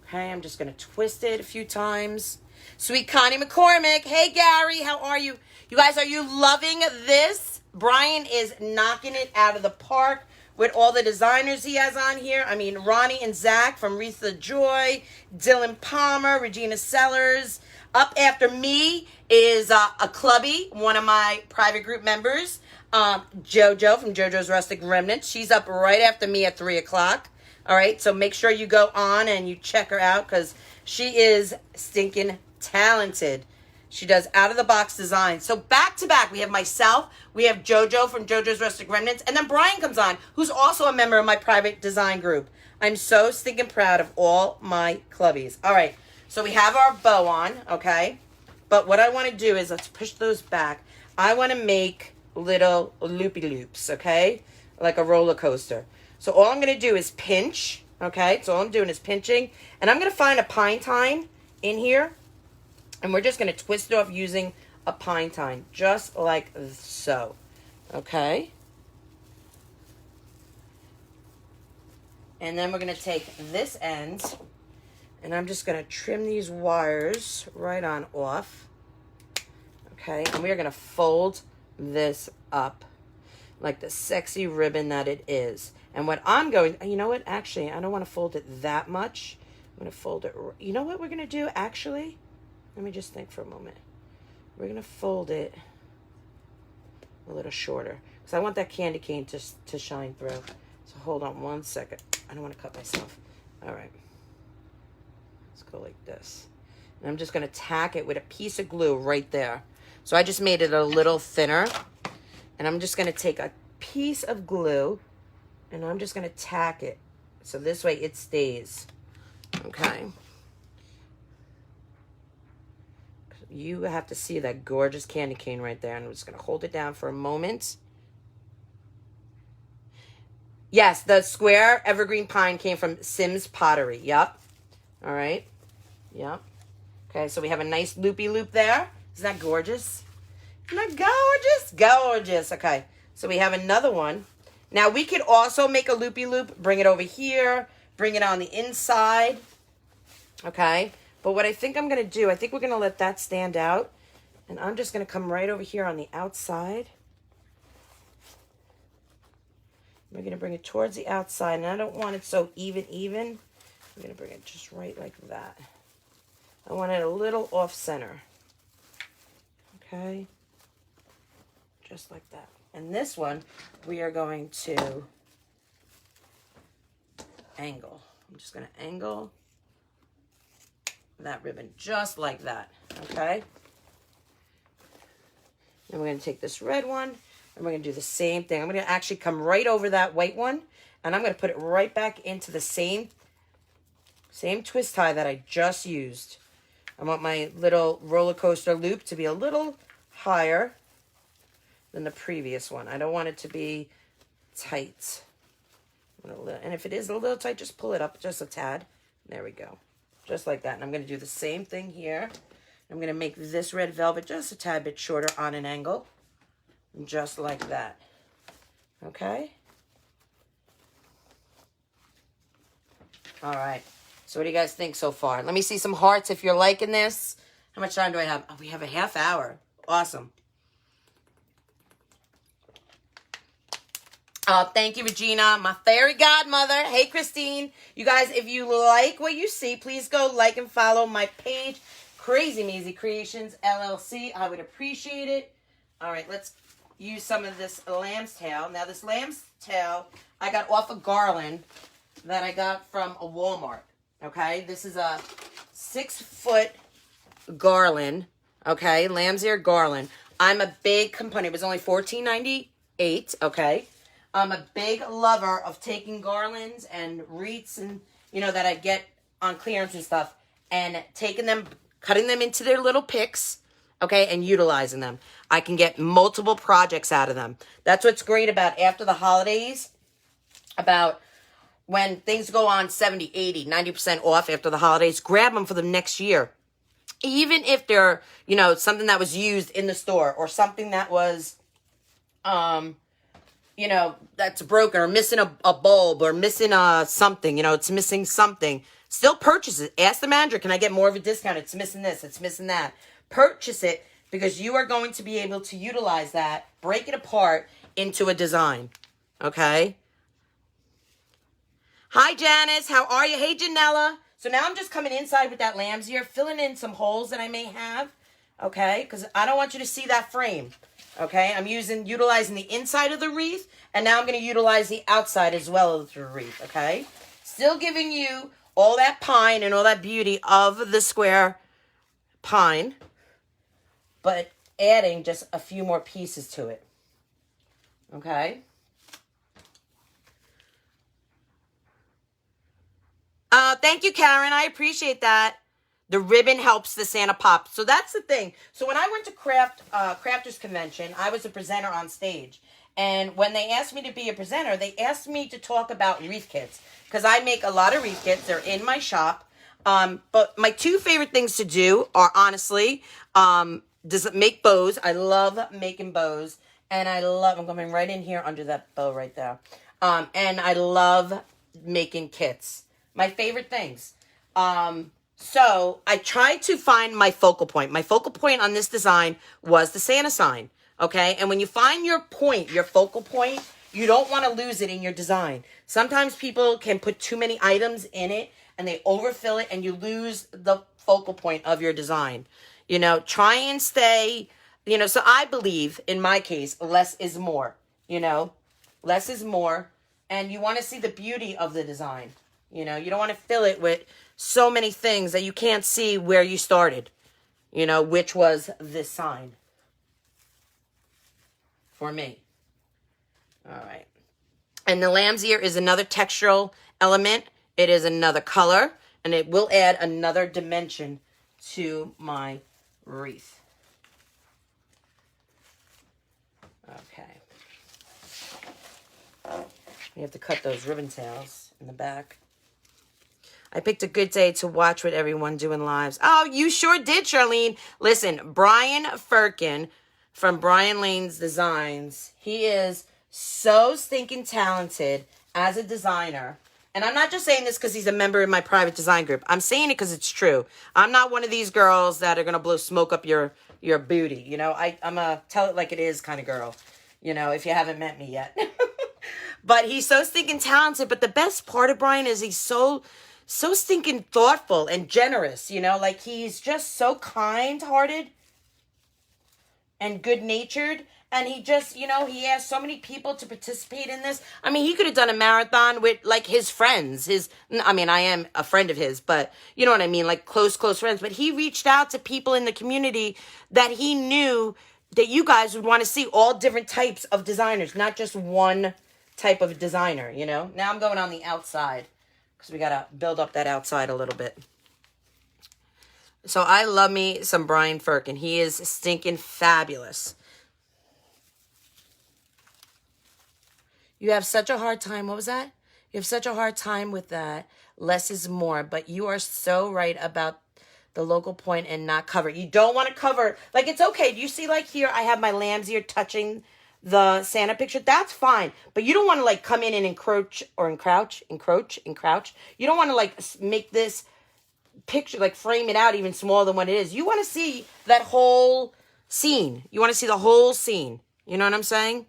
Okay, I'm just going to twist it a few times. Sweet Connie McCormick. Hey, Gary, how are you? You guys, are you loving this? Brian is knocking it out of the park with all the designers he has on here. I mean, Ronnie and Zach from Wreaths of Joy, Dylan Palmer, Regina Sellers. Up after me is a clubby, one of my private group members, JoJo from JoJo's Rustic Remnants. She's up right after me at 3 o'clock. All right, so make sure you go on and you check her out because she is stinking talented. She does out-of-the-box design. So back to back, we have myself, we have JoJo from JoJo's Rustic Remnants, and then Brian comes on, who's also a member of my private design group. I'm so stinking proud of all my clubbies. All right, so we have our bow on, okay? But what I want to do is, let's push those back. I want to make little loopy loops, okay? Like a roller coaster. So all I'm going to do is pinch, okay? So all I'm doing is pinching. And I'm going to find a pine tine in here. And we're just going to twist it off using a pine tine, just like so, okay? And then we're going to take this end, and I'm just going to trim these wires right on off, okay? And we are going to fold this up like the sexy ribbon that it is. And what I'm going, you know what? Actually, I don't want to fold it that much. I'm going to fold it, you know what we're going to do, actually? Let me just think for a moment. We're going to fold it a little shorter because I want that candy cane to shine through. So hold on one second. I don't want to cut myself. All right. Let's go like this. And I'm just going to tack it with a piece of glue right there. So I just made it a little thinner. And I'm just going to take a piece of glue and I'm just going to tack it. So this way it stays. Okay. You have to see that gorgeous candy cane right there. And I'm just going to hold it down for a moment. Yes, the square evergreen pine came from Sims Pottery. Yep. All right. Yep. Okay, so we have a nice loopy loop there. Isn't that gorgeous? Isn't that gorgeous? Gorgeous. Okay, so we have another one. Now, we could also make a loopy loop. Bring it over here. Bring it on the inside. Okay. But what I think I'm going to do, I think we're going to let that stand out. And I'm just going to come right over here on the outside. We're going to bring it towards the outside. And I don't want it so even. I'm going to bring it just right like that. I want it a little off center. Okay. Just like that. And this one, we are going to angle. I'm just going to angle that ribbon just like that, okay? And we're going to take this red one and we're going to do the same thing. I'm going to actually come right over that white one and I'm going to put it right back into the same twist tie that I just used. I want my little roller coaster loop to be a little higher than the previous one. I don't want it to be tight. And if it is a little tight, just pull it up just a tad. There we go. Just like that. And I'm going to do the same thing here. I'm going to make this red velvet just a tad bit shorter on an angle. Just like that. Okay? All right. So what do you guys think so far? Let me see some hearts if you're liking this. How much time do I have? Oh, we have a half hour. Awesome. Thank you, Regina, my fairy godmother. Hey, Christine. You guys, if you like what you see, please go like and follow my page, Krazy Mazie Kreations, LLC. I would appreciate it. All right, let's use some of this lamb's tail. Now, this lamb's tail I got off a garland that I got from a Walmart, okay? This is a 6-foot garland, okay? Lamb's ear garland. I'm a big component. It was only $14.98, okay? I'm a big lover of taking garlands and wreaths and, you know, that I get on clearance and stuff and taking them, cutting them into their little picks, okay, and utilizing them. I can get multiple projects out of them. That's what's great about after the holidays, about when things go on 70, 80, 90% off after the holidays, grab them for the next year. Even if they're, you know, something that was used in the store or something that was, you know, that's broken or missing a bulb or missing something, you know, it's missing something. Still purchase it. Ask the manager, can I get more of a discount? It's missing this. It's missing that. Purchase it because you are going to be able to utilize that, break it apart into a design. Okay? Hi, Janice. How are you? Hey, Janella. So now I'm just coming inside with that lamb's ear, filling in some holes that I may have. Okay? Because I don't want you to see that frame. Okay? I'm utilizing the inside of the wreath, and now I'm going to utilize the outside as well as the wreath. Okay? Still giving you all that pine and all that beauty of the square pine, but adding just a few more pieces to it. Okay? Thank you, Karen. I appreciate that. The ribbon helps the Santa pop. So that's the thing. So when I went to Crafters Convention, I was a presenter on stage. And when they asked me to be a presenter, they asked me to talk about wreath kits. Because I make a lot of wreath kits. They're in my shop. But my two favorite things to do are, honestly, make bows. I love making bows. And I'm coming right in here under that bow right there. And I love making kits. My favorite things. So I tried to find my focal point. My focal point on this design was the Santa sign. Okay? And when you find your point, your focal point, you don't want to lose it in your design. Sometimes people can put too many items in it and they overfill it and you lose the focal point of your design. You know, try and stay, you know, so I believe, in my case, less is more. You know, less is more. And you want to see the beauty of the design. You know, you don't want to fill it with so many things that you can't see where you started, you know, which was this sign for me. All right. And the lamb's ear is another textural element. It is another color, and it will add another dimension to my wreath. Okay. We have to cut those ribbon tails in the back. I picked a good day to watch what everyone doing lives. Oh, you sure did, Charlene. Listen, Brian Firkin from Brian Lane's Designs, he is so stinking talented as a designer. And I'm not just saying this because he's a member in my private design group. I'm saying it because it's true. I'm not one of these girls that are going to blow smoke up your booty. You know, I'm a tell it like it is kind of girl, you know, if you haven't met me yet. But he's so stinking talented. But the best part of Brian is he's so stinking thoughtful and generous, you know, like he's just so kind-hearted and good-natured. And he just, you know, he asked so many people to participate in this. I mean, he could have done a marathon with, like, his friends. I mean, I am a friend of his, but you know what I mean? Like, close friends. But he reached out to people in the community that he knew that you guys would want to see, all different types of designers, not just one type of designer, you know? Now I'm going on the outside, because we got to build up that outside a little bit. So I love me some Brian Firkin. He is stinking fabulous. You have such a hard time. What was that? You have such a hard time with that. Less is more. But you are so right about the local point and not cover. You don't want to cover. Like, it's okay. Do you see, like, here I have my lamb's ear touching the Santa picture? That's fine. But you don't want to, like, come in and encroach. You don't want to, like, make this picture, like, frame it out even smaller than what it is. You want to see that whole scene. You want to see the whole scene. You know what I'm saying?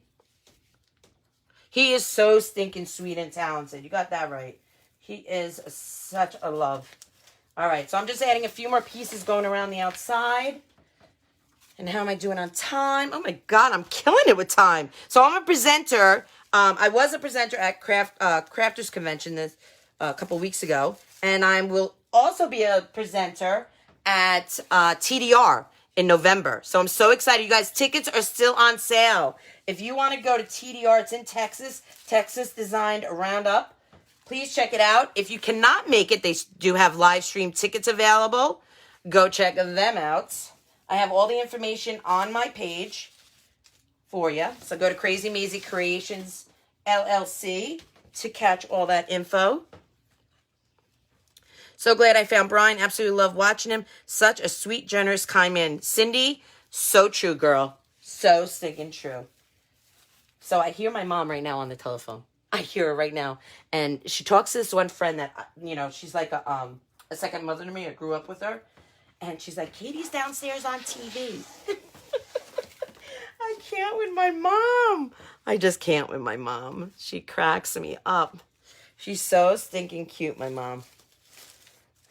He is so stinking sweet and talented. You got that right. He is such a love. All right, so I'm just adding a few more pieces going around the outside. And how am I doing on time? Oh, my God, I'm killing it with time. So I'm a presenter. I was a presenter at Crafters Convention a couple weeks ago. And I will also be a presenter at TDR in November. So I'm so excited. You guys, tickets are still on sale. If you want to go to TDR, it's in Texas, Texas Designed Roundup. Please check it out. If you cannot make it, they do have live stream tickets available. Go check them out. I have all the information on my page for you. So go to Krazy Mazie Kreations, LLC to catch all that info. So glad I found Brian. Absolutely love watching him. Such a sweet, generous, kind man. Cindy, so true, girl. So stinking true. So I hear my mom right now on the telephone. I hear her right now. And she talks to this one friend that, you know, she's like a second mother to me. I grew up with her. And she's like, Katie's downstairs on TV. I can't with my mom. I just can't with my mom. She cracks me up. She's so stinking cute, my mom.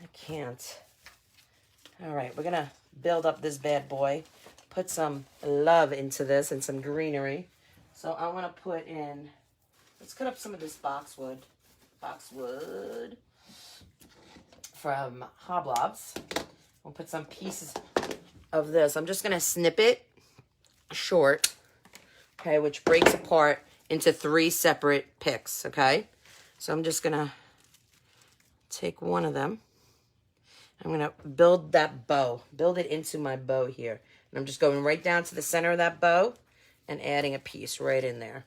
I can't. All right, we're going to build up this bad boy. Put some love into this and some greenery. So I want to put in, let's cut up some of this boxwood from Hoblobs. We'll put some pieces of this. I'm just going to snip it short, okay, which breaks apart into 3 separate picks, okay? So I'm just going to take one of them. I'm going to build that bow, build it into my bow here. And I'm just going right down to the center of that bow and adding a piece right in there.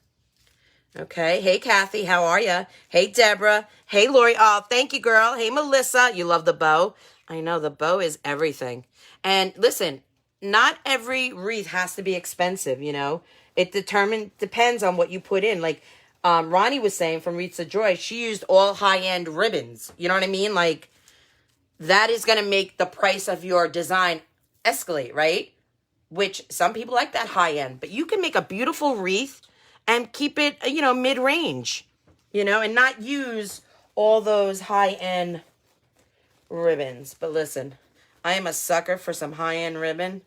Okay. Hey, Kathy. How are you? Hey, Deborah. Hey, Lori. Oh, thank you, girl. Hey, Melissa. You love the bow. I know the bow is everything. And listen, not every wreath has to be expensive, you know. It depends on what you put in. Like Ronnie was saying from Wreaths of Joy, she used all high-end ribbons. You know what I mean? Like that is going to make the price of your design escalate, right? Which some people like that high-end. But you can make a beautiful wreath and keep it, you know, mid-range, you know, and not use all those high-end ribbons. But listen, I am a sucker for some high-end ribbon.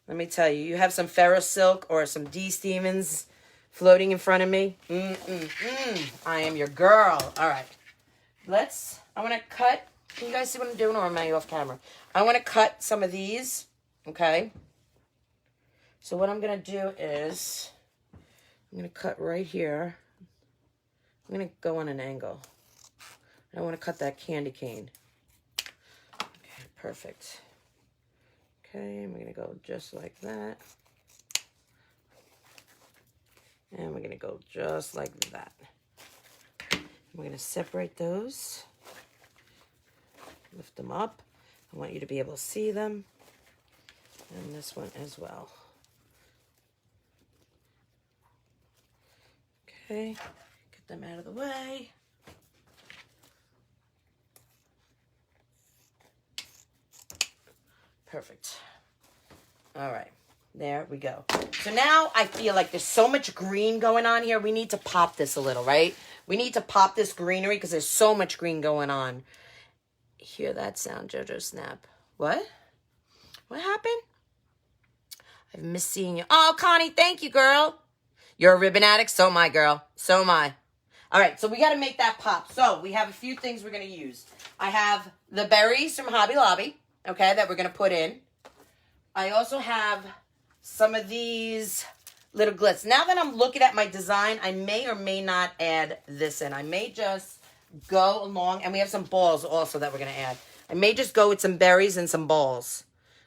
Let me tell you, you have some Ferro Silk or some D. Stevens floating in front of me. I am your girl. All right. I want to cut. Can you guys see what I'm doing, or am I off camera? I want to cut some of these, okay? So what I'm going to do is I'm going to cut right here. I'm going to go on an angle. I want to cut that candy cane. Okay, perfect. Okay, and we're going to go just like that. And we're going to go just like that. We're going to separate those. Lift them up. I want you to be able to see them. And this one as well. Okay, get them out of the way. Perfect. All right, there we go. So now I feel like there's so much green going on here. We need to pop this a little, right? We need to pop this greenery because there's so much green going on. Hear that sound, Jojo Snap? What? What happened? I've missed seeing you. Oh, Connie, thank you, girl. You're a ribbon addict? So am I, girl. So am I. All right, so we got to make that pop. So we have a few things we're going to use. I have the berries from Hobby Lobby, okay, that we're going to put in. I also have some of these little glitz. Now that I'm looking at my design, I may or may not add this in. I may just go along, and we have some balls also that we're going to add. I may just go with some berries and some balls,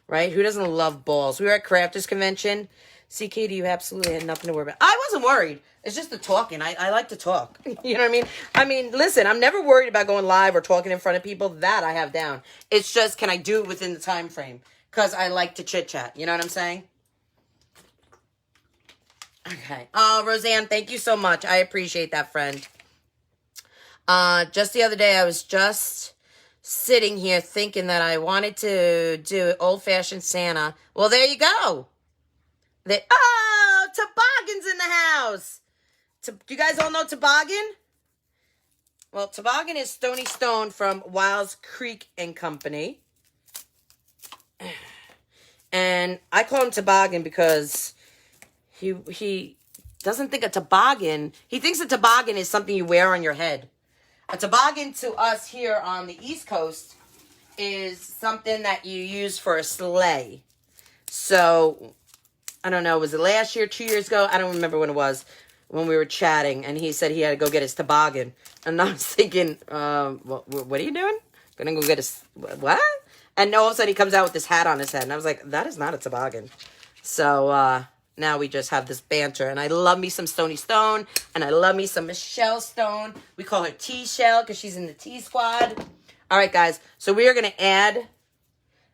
right? Who doesn't love balls? We were at Crafters Convention. See, Katie, you absolutely had nothing to worry about. I wasn't worried. It's just the talking. I like to talk. You know what I mean? I mean, listen, I'm never worried about going live or talking in front of people. That I have down. It's just, can I do it within the time frame? Because I like to chit-chat. You know what I'm saying? Okay. Oh, Roseanne, thank you so much. I appreciate that, friend. Just the other day, I was just sitting here thinking that I wanted to do old-fashioned Santa. Well, there you go. Toboggan's in the house. Do you guys all know Toboggan? Well, Toboggan is Stony Stone from Wiles Creek and Company. And I call him Toboggan because he doesn't think a toboggan. He thinks a toboggan is something you wear on your head. A toboggan to us here on the East Coast is something that you use for a sleigh. So, I don't know, was it last year, 2 years ago? I don't remember when it was, when we were chatting, and he said he had to go get his toboggan. And I was thinking, what are you doing? Gonna go get his, what? And all of a sudden he comes out with this hat on his head, and I was like, that is not a toboggan. So, now we just have this banter, and I love me some Stony Stone, and I love me some Michelle Stone. We call her T-Shell because she's in the T-Squad. All right, guys, so we are going to add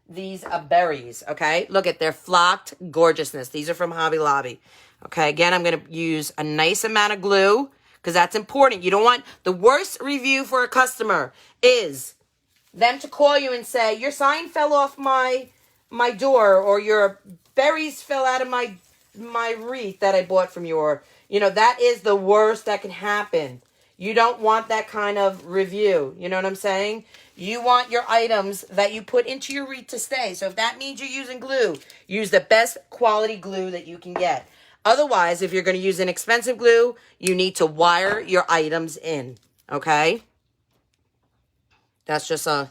these berries, okay? Look at their flocked gorgeousness. These are from Hobby Lobby. Okay, again, I'm going to use a nice amount of glue because that's important. You don't want the worst review for a customer is them to call you and say, your sign fell off my door, or your berries fell out of my wreath that I bought from you, or, you know, that is the worst that can happen. You don't want that kind of review. You know what I'm saying? You want your items that you put into your wreath to stay. So if that means you're using glue, use the best quality glue that you can get. Otherwise, if you're going to use an expensive glue, you need to wire your items in. Okay? That's just a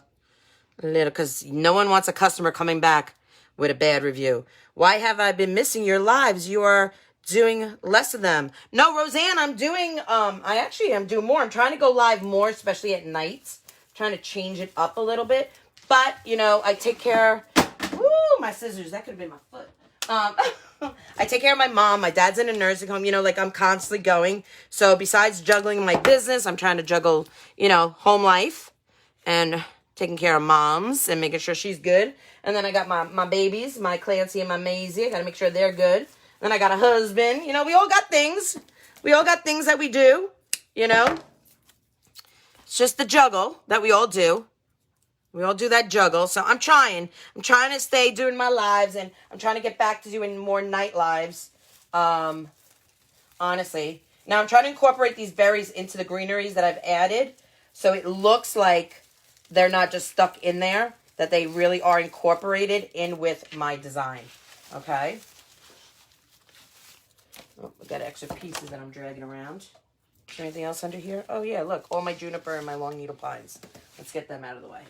little, because no one wants a customer coming back with a bad review. Why have I been missing your lives? You are doing less of them. No, Roseanne, I'm doing, I actually am doing more. I'm trying to go live more, especially at nights. I'm trying to change it up a little bit. But, you know, I take care, woo, my scissors, that could have been my foot. I take care of my mom. My dad's in a nursing home. You know, like, I'm constantly going. So besides juggling my business, I'm trying to juggle, you know, home life and taking care of moms and making sure she's good. And then I got my babies, my Clancy and my Maisie. I got to make sure they're good. Then I got a husband. You know, we all got things. We all got things that we do, you know. It's just the juggle that we all do. We all do that juggle. So I'm trying. I'm trying to stay doing my lives, and I'm trying to get back to doing more night lives, honestly. Now I'm trying to incorporate these berries into the greeneries that I've added, so it looks like they're not just stuck in there, that they really are incorporated in with my design. Okay? Oh, we got extra pieces that I'm dragging around. Is there anything else under here? Oh, yeah, look. All my juniper and my long needle pines. Let's get them out of the way.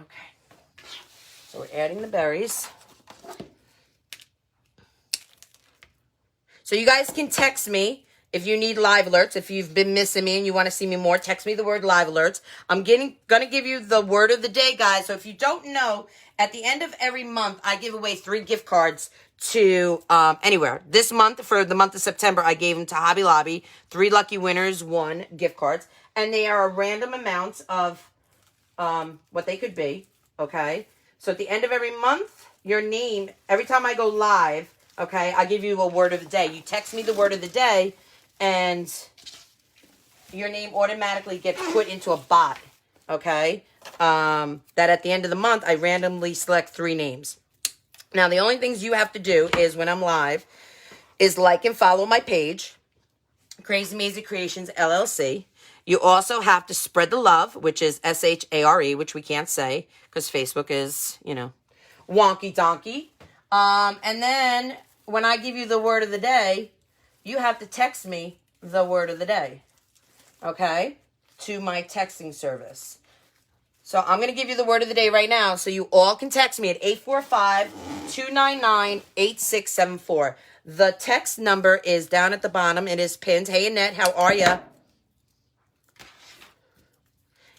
Okay. So we're adding the berries. So you guys can text me if you need live alerts. If you've been missing me and you want to see me more, text me the word live alerts. I'm going to give you the word of the day, guys. So if you don't know, at the end of every month, I give away 3 gift cards to anywhere. This month, for the month of September, I gave them to Hobby Lobby. 3 lucky winners won gift cards. And they are a random amount of what they could be, okay? So at the end of every month, your name, every time I go live, okay, I give you a word of the day. You text me the word of the day, and your name automatically gets put into a bot, okay? That at the end of the month, I randomly select 3 names. Now, the only things you have to do is, when I'm live, is like and follow my page, Krazy Mazie Kreations, LLC. You also have to spread the love, which is S-H-A-R-E, which we can't say because Facebook is, you know, wonky donkey. And then when I give you the word of the day, you have to text me the word of the day, okay, to my texting service. So I'm going to give you the word of the day right now, so you all can text me at 845-299-8674. The text number is down at the bottom. It is pinned. Hey, Annette, how are ya?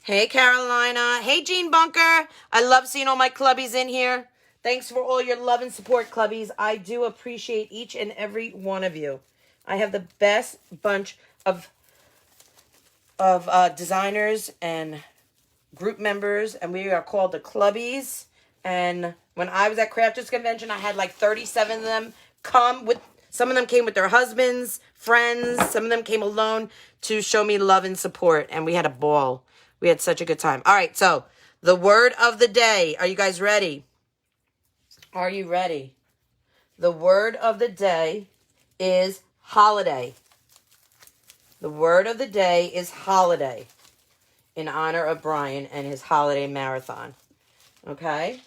Hey, Carolina. Hey, Jean Bunker. I love seeing all my clubbies in here. Thanks for all your love and support, clubbies. I do appreciate each and every one of you. I have the best bunch of designers and group members, and we are called the Clubbies. And when I was at Crafters Convention, I had like 37 of them come with, some of them came with their husbands, friends, some of them came alone to show me love and support, and we had a ball. We had such a good time. All right, so the word of the day. Are you guys ready? Are you ready? The word of the day is holiday. The word of the day is holiday, in honor of Brian and his holiday marathon. Okay?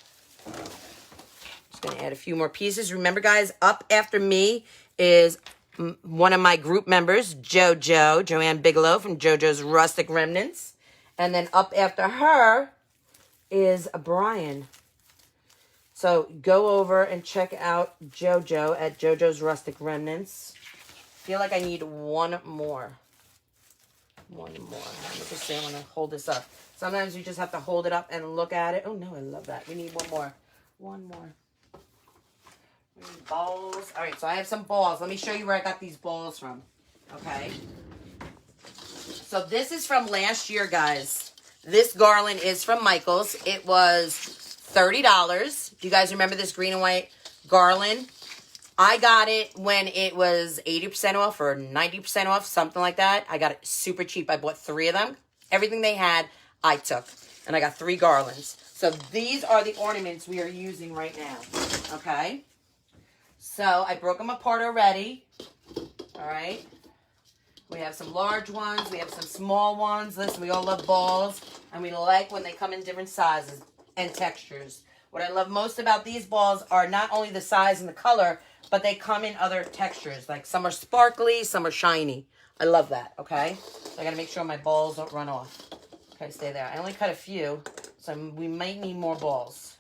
Just going to add a few more pieces. Remember, guys, up after me is one of my group members, Joanne Bigelow from JoJo's Rustic Remnants. And then up after her is Brian. So go over and check out JoJo at JoJo's Rustic Remnants. I feel like I need one more. One more. Let me just say, I want to hold this up. Sometimes you just have to hold it up and look at it. Oh, no, I love that. We need one more. One more. We need balls. All right, so I have some balls. Let me show you where I got these balls from. Okay. So this is from last year, guys. This garland is from Michael's. It was $30. Do you guys remember this green and white garland? I got it when it was 80% off or 90% off, something like that. I got it super cheap. I bought 3 of them. Everything they had, I took. And I got 3 garlands. So these are the ornaments we are using right now. Okay? So I broke them apart already. All right? We have some large ones. We have some small ones. Listen, we all love balls. And we like when they come in different sizes and textures. What I love most about these balls are not only the size and the color, but they come in other textures. Like some are sparkly, some are shiny. I love that, okay? So I got to make sure my balls don't run off. Okay, stay there. I only cut a few, so we might need more balls.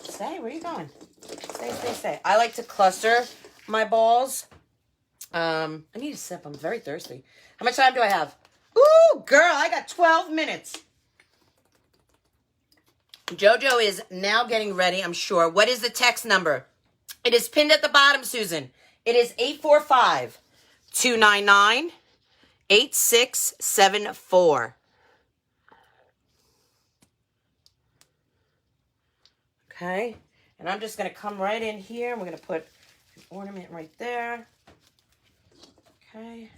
Stay, where are you going? Stay, stay, stay. I like to cluster my balls. I need a sip. I'm very thirsty. How much time do I have? Ooh, girl, I got 12 minutes. Jojo is now getting ready, I'm sure. What is the text number? It is pinned at the bottom, Susan. It is 845-299-8674. Okay. And I'm just going to come right in here. And we're going to put an ornament right there. Okay.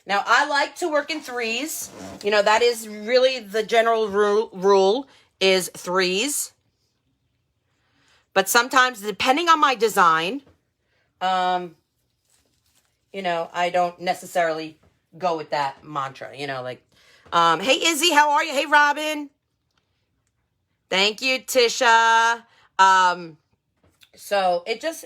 Now, I like to work in 3s. You know, that is really the general rule is 3s. But sometimes, depending on my design, you know, I don't necessarily go with that mantra. You know, like, hey, Izzy, how are you? Hey, Robin. Thank you, Tisha. So it just,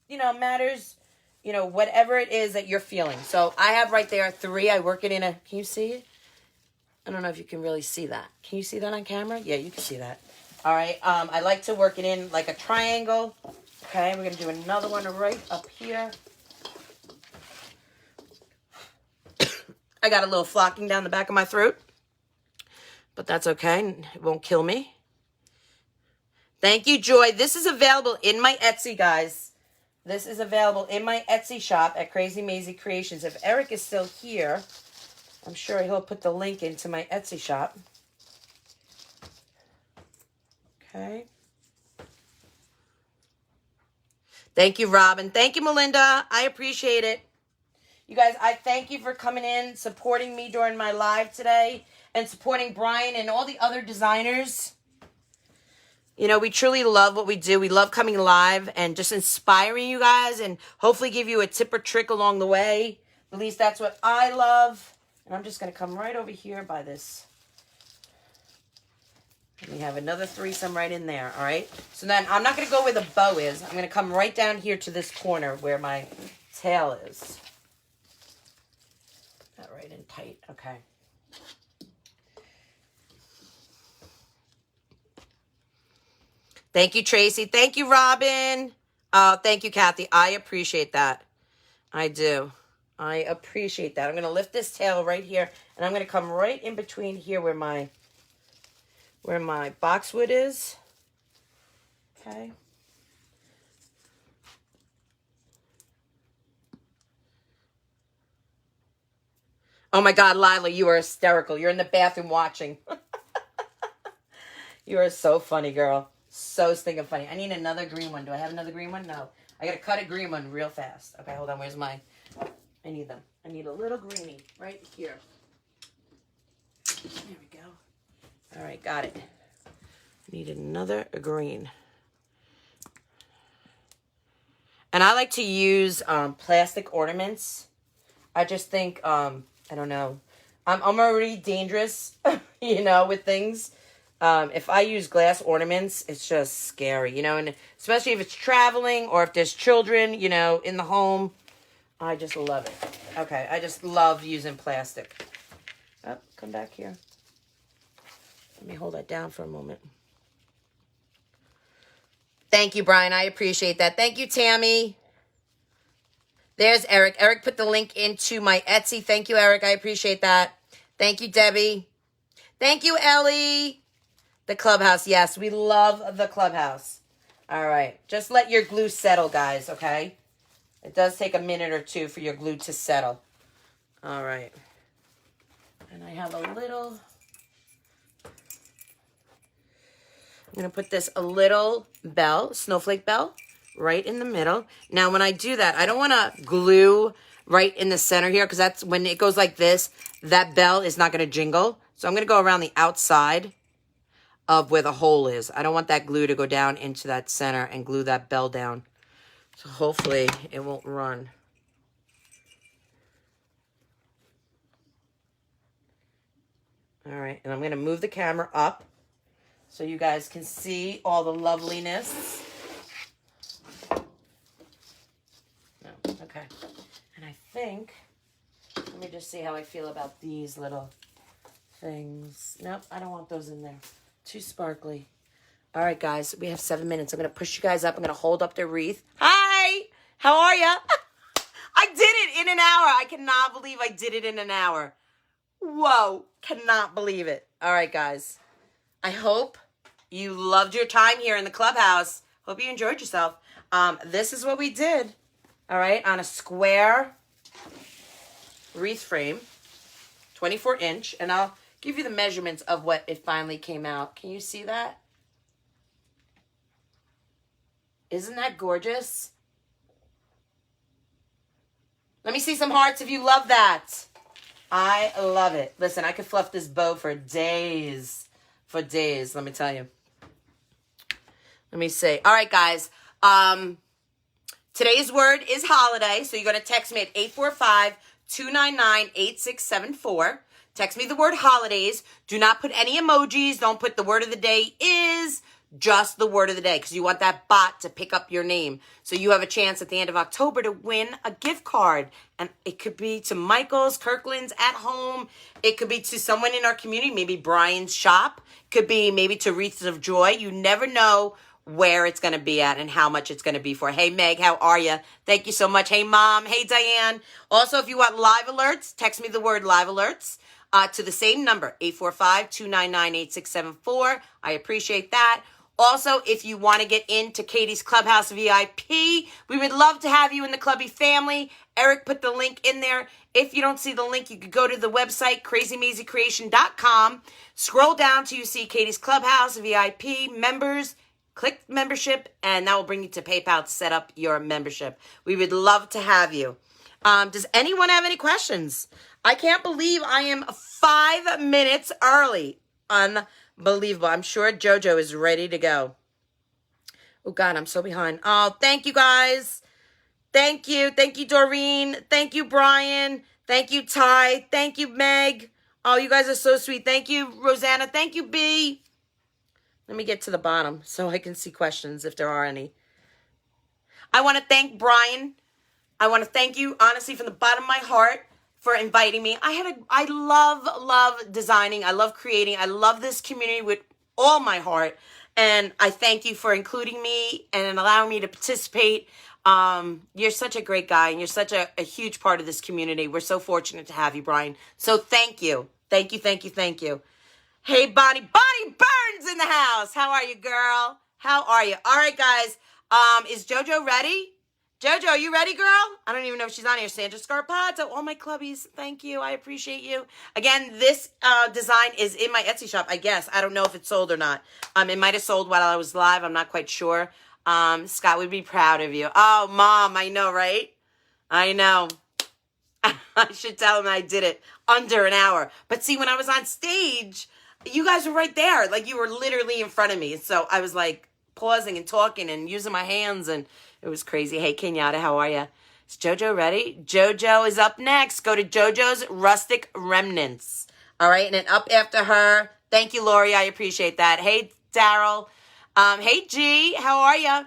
you know, matters, you know, whatever it is that you're feeling. So I have right there 3. I work it in a, can you see it? I don't know if you can really see that. Can you see that on camera? Yeah, you can see that. All right. I like to work it in like a triangle. Okay. We're going to do another one right up here. I got a little flocking down the back of my throat, but that's okay. It won't kill me. Thank you, Joy. This is available in my Etsy, guys. This is available in my Etsy shop at Krazy Mazie Kreations. If Eric is still here, I'm sure he'll put the link into my Etsy shop. Okay. Thank you, Robin. Thank you, Melinda. I appreciate it. You guys, I thank you for coming in, supporting me during my live today, and supporting Brian and all the other designers. You know, we truly love what we do. We love coming live and just inspiring you guys and hopefully give you a tip or trick along the way. At least that's what I love. And I'm just going to come right over here by this. And we have another threesome right in there, all right? So then I'm not going to go where the bow is. I'm going to come right down here to this corner where my tail is. That right in tight, okay. Thank you, Tracy. Thank you, Robin. Thank you, Kathy. I appreciate that. I do. I appreciate that. I'm going to lift this tail right here, and I'm going to come right in between here where my boxwood is. Okay. Oh my God, Lila, you are hysterical. You're in the bathroom watching. You are so funny, girl. So stinking funny. I need another green one. Do I have another green one? No. I got to cut a green one real fast. Okay, hold on. Where's my... I need them. I need a little greenie right here. There we go. All right, got it. Need another green. And I like to use plastic ornaments. I just think, I don't know. I'm already dangerous, you know, with things. If I use glass ornaments, it's just scary, you know, and especially if it's traveling or if there's children, you know, in the home. I just love it. Okay, I just love using plastic. Oh, come back here. Let me hold that down for a moment. Thank you, Brian. I appreciate that. Thank you, Tammy. There's Eric. Eric put the link into my Etsy. Thank you, Eric. I appreciate that. Thank you, Debbie. Thank you, Ellie. The Clubhouse. Yes, we love the Clubhouse. All right. Just let your glue settle, guys, okay? It does take a minute or two for your glue to settle. All right. And I have a little... I'm going to put this a little bell, snowflake bell, right in the middle. Now, when I do that, I don't want to glue right in the center here because that's when it goes like this, that bell is not going to jingle. So I'm going to go around the outside of where the hole is. I don't want that glue to go down into that center and glue that bell down. So hopefully it won't run. All right, and I'm going to move the camera up so you guys can see all the loveliness. No, okay. And I think, let me just see how I feel about these little things. Nope, I don't want those in there. Too sparkly. All right, guys, we have 7 minutes. I'm going to push you guys up. I'm going to hold up the wreath. Hi, how are ya? I did it in an hour. I cannot believe I did it in an hour. Whoa, cannot believe it. All right, guys. I hope you loved your time here in the clubhouse. Hope you enjoyed yourself. This is what we did, all right, on a square wreath frame, 24-inch, and I'll give you the measurements of what it finally came out. Can you see that? Isn't that gorgeous? Let me see some hearts if you love that. I love it. Listen, I could fluff this bow for days. For days, let me tell you. Let me see. All right, guys. Today's word is holiday. So you're going to text me at 845-299-8674. Text me the word holidays. Do not put any emojis. Don't put the word of the day is. Just the word of the day, because you want that bot to pick up your name. So you have a chance at the end of October to win a gift card. And it could be to Michael's, Kirkland's, At Home. It could be to someone in our community, maybe Brian's shop. Could be maybe to Wreaths of Joy. You never know where it's going to be at and how much it's going to be for. Hey, Meg, how are you? Thank you so much. Hey, Mom. Hey, Diane. Also, if you want live alerts, text me the word live alerts to the same number, 845-299-8674. I appreciate that. Also, if you want to get into Katie's Clubhouse VIP, we would love to have you in the Clubby family. Eric put the link in there. If you don't see the link, you could go to the website, crazymazecreation.com. Scroll down till you see Katie's Clubhouse VIP members. Click membership, and that will bring you to PayPal to set up your membership. We would love to have you. Does anyone have any questions? I can't believe I am 5 minutes early. Unbelievable. I'm sure JoJo is ready to go. Oh, God, I'm so behind. Oh, thank you, guys. Thank you. Thank you, Doreen. Thank you, Brian. Thank you, Ty. Thank you, Meg. Oh, you guys are so sweet. Thank you, Rosanna. Thank you, B. Let me get to the bottom so I can see questions if there are any. I want to thank Brian. I want to thank you, honestly, from the bottom of my heart for inviting me. I love designing. I love creating. I love this community with all my heart. And I thank you for including me and allowing me to participate. You're such a great guy, and you're such a huge part of this community. We're so fortunate to have you, Brian. So thank you. Thank you, thank you, thank you. Hey, Bonnie. Bonnie Burns in the house. How are you, girl? How are you? All right, guys. Is JoJo ready? JoJo, are you ready, girl? I don't even know if she's on here. Sandra Scarpato, all my clubbies, thank you. I appreciate you. Again, this design is in my Etsy shop, I guess. I don't know if it's sold or not. It might have sold while I was live. I'm not quite sure. Scott would be proud of you. Oh, Mom, I know, right? I know. I should tell him I did it under an hour. But see, when I was on stage, you guys were right there. Like, you were literally in front of me. So I was, like, pausing and talking and using my hands, and it was crazy. Hey, Kenyatta, how are you? Is JoJo ready? JoJo is up next. Go to JoJo's Rustic Remnants. All right, and then up after her, thank you, Lori. I appreciate that. Hey, Daryl. Hey, G, how are you?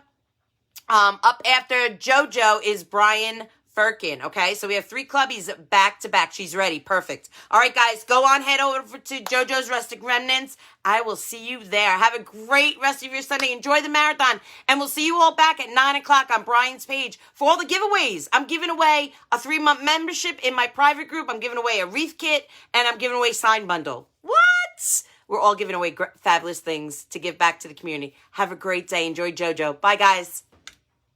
Up after JoJo is Brian Firkin, okay? So we have 3 clubbies back to back. She's ready. Perfect. All right, guys, go on, head over to JoJo's Rustic Remnants. I will see you there. Have a great rest of your Sunday. Enjoy the marathon, and we'll see you all back at 9 o'clock on Brian's page for all the giveaways. I'm giving away a 3-month membership in my private group. I'm giving away a wreath kit, and I'm giving away sign bundle. What? We're all giving away fabulous things to give back to the community. Have a great day. Enjoy JoJo. Bye, guys.